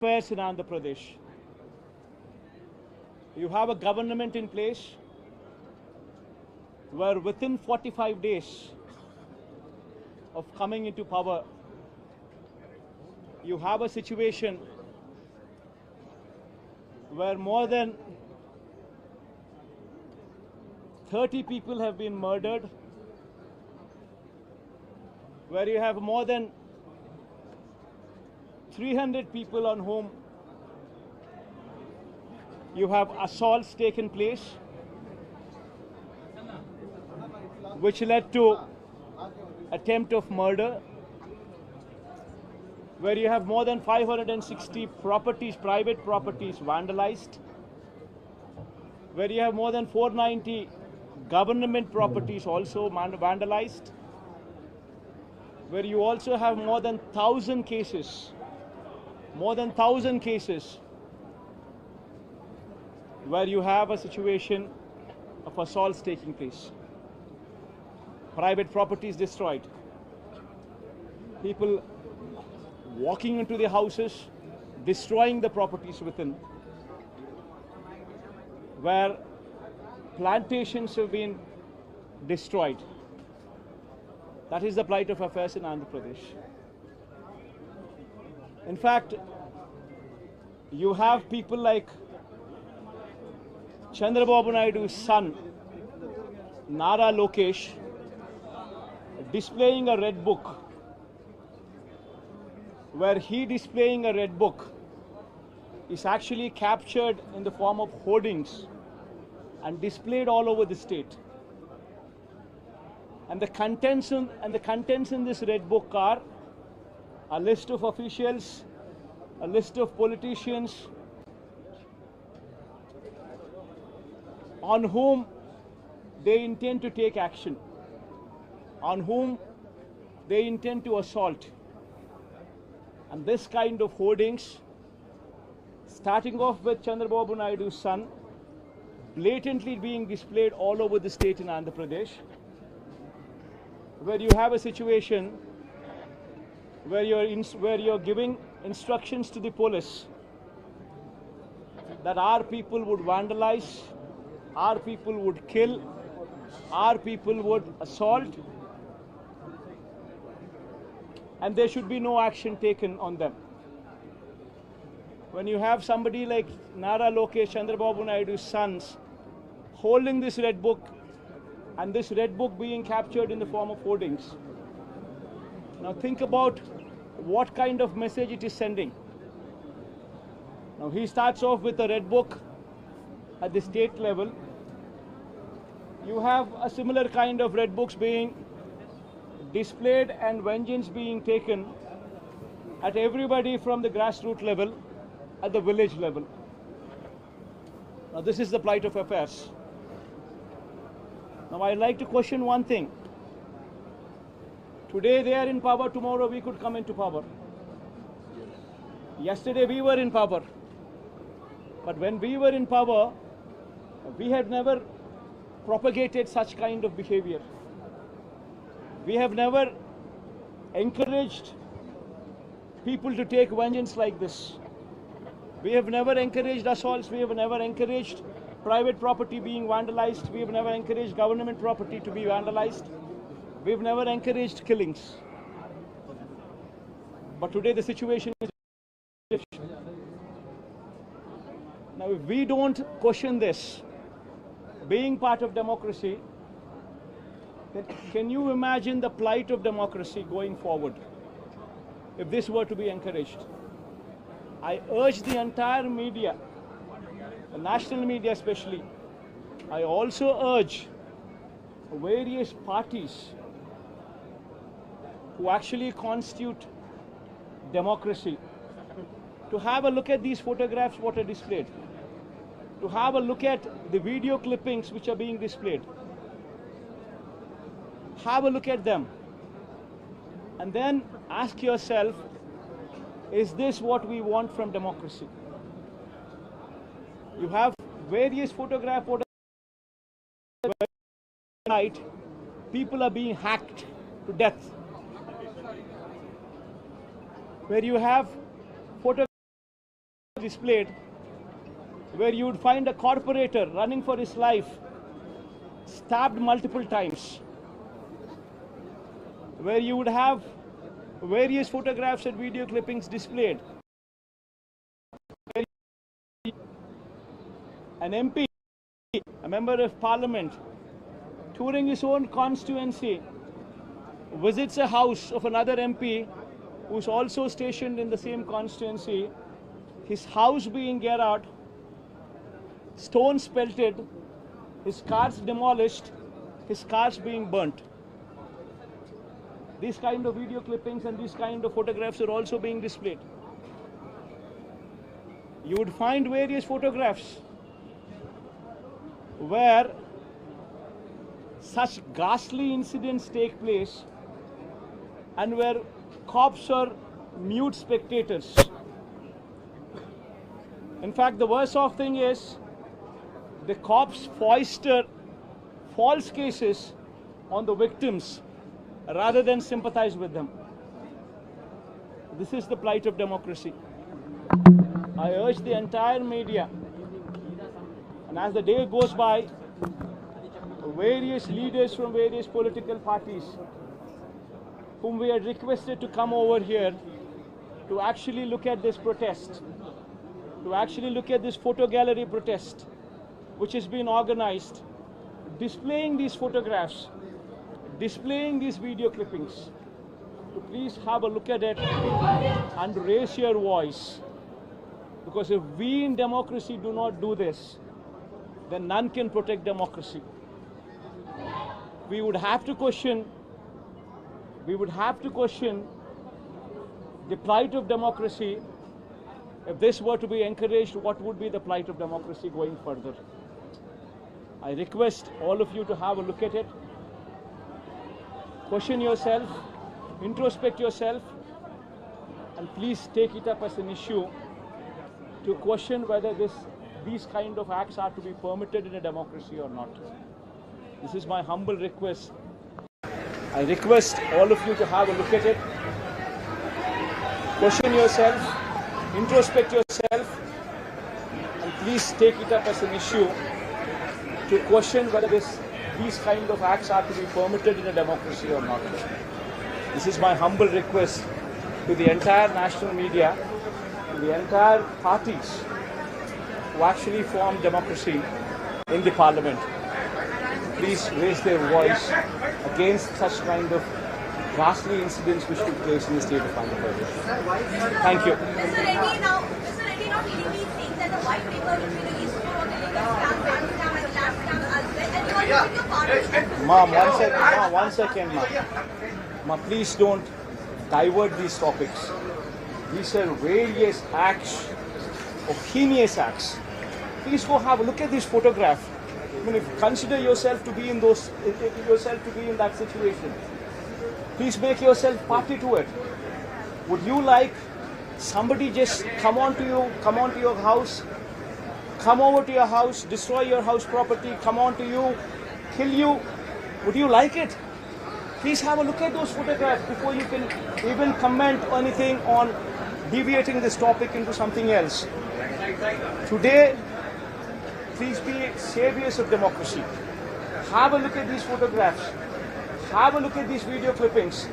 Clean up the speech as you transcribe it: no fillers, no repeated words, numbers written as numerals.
affairs in Andhra Pradesh. You have a government in place where within 45 days of coming into power, you have a situation where more than 30 people have been murdered, where you have more than 300 people on whom you have assaults taken place, which led to attempt of murder, where you have more than 560 properties, private properties vandalized, where you have more than 490 government properties also vandalized, where you also have more than 1,000 cases, where you have a situation of assaults taking place. Private properties destroyed. People walking into the houses, destroying the properties within. Where plantations have been destroyed. That is the plight of affairs in Andhra Pradesh. In fact, you have people like Chandrababu Naidu's son, Nara Lokesh, displaying a red book, where he displaying a red book is actually captured in the form of hoardings and displayed all over the state. And the contents in this red book are a list of officials, a list of politicians on whom they intend to take action, on whom they intend to assault. And this kind of hoardings, starting off with Chandrababu Naidu's son, blatantly being displayed all over the state in Andhra Pradesh, where you have a situation where you're giving instructions to the police that our people would vandalize, our people would kill, our people would assault, and there should be no action taken on them. When you have somebody like Nara Lokesh, Chandrababu Naidu's sons, holding this red book, and this red book being captured in the form of hoardings. Now think about what kind of message it is sending. Now he starts off with a red book at the state level. You have a similar kind of red books being displayed and vengeance being taken at everybody from the grassroots level, at the village level. Now this is the plight of affairs. Now I'd like to question one thing. Today they are in power, tomorrow we could come into power. Yesterday we were in power. But when we were in power, we had never propagated such kind of behavior. We have never encouraged people to take vengeance like this. We have never encouraged assaults. We have never encouraged private property being vandalized. We have never encouraged government property to be vandalized. We have never encouraged killings. But today the situation is different. Now if we don't question this, being part of democracy, then can you imagine the plight of democracy going forward if this were to be encouraged? I urge the entire media, the national media especially, I also urge various parties who actually constitute democracy to have a look at these photographs what are displayed, to have a look at the video clippings which are being displayed. Have a look at them and then ask yourself, is this what we want from democracy? You have various photographs night, people are being hacked to death, where you have photographs displayed, where you would find a corporator running for his life, stabbed multiple times, where you would have various photographs and video clippings displayed. An MP, a member of parliament, touring his own constituency, visits a house of another MP who's also stationed in the same constituency, his house being garroted, stones pelted, his cars demolished, his cars being burnt. These kind of video clippings and these kind of photographs are also being displayed. You would find various photographs where such ghastly incidents take place and where cops are mute spectators. In fact, the worst off thing is the cops foisted false cases on the victims rather than sympathize with them. This is the plight of democracy. I urge the entire media, and as the day goes by, various leaders from various political parties whom we had requested to come over here to actually look at this protest, to actually look at this photo gallery protest which has been organized, displaying these photographs, displaying these video clippings, to please have a look at it and raise your voice. Because if we in democracy do not do this, then none can protect democracy. We would have to question the plight of democracy. If this were to be encouraged, what would be the plight of democracy going further? I request all of you to have a look at it. Question yourself, introspect yourself, and please take it up as an issue to question whether these kind of acts are to be permitted in a democracy or not. This is my humble request. I request all of you to have a look at it. Question yourself, introspect yourself, and please take it up as an issue to question whether these kind of acts are to be permitted in a democracy or not. This is my humble request to the entire national media, to the entire parties who actually form democracy in the parliament. Please raise their voice against such kind of ghastly incidents which took place in the state of Andhra Pradesh. Thank you. Mr. Reddy, now clearly saying that the white paper will be released for all the legal scam, bank scam and lab scam as well, and you are using your party. Ma'am, one second, ma'am. Please don't divert these topics. These are various acts, of heinous acts. Please go have a look at this photograph. I mean, if you consider yourself to be in that situation, please make yourself party to it. Would you like somebody just come onto your house, come over to your house, destroy your house property, come onto you, kill you? Would you like it? Please have a look at those photographs before you can even comment anything on deviating this topic into something else. Today, please be saviors of democracy. Have a look at these photographs. Have a look at these video clippings.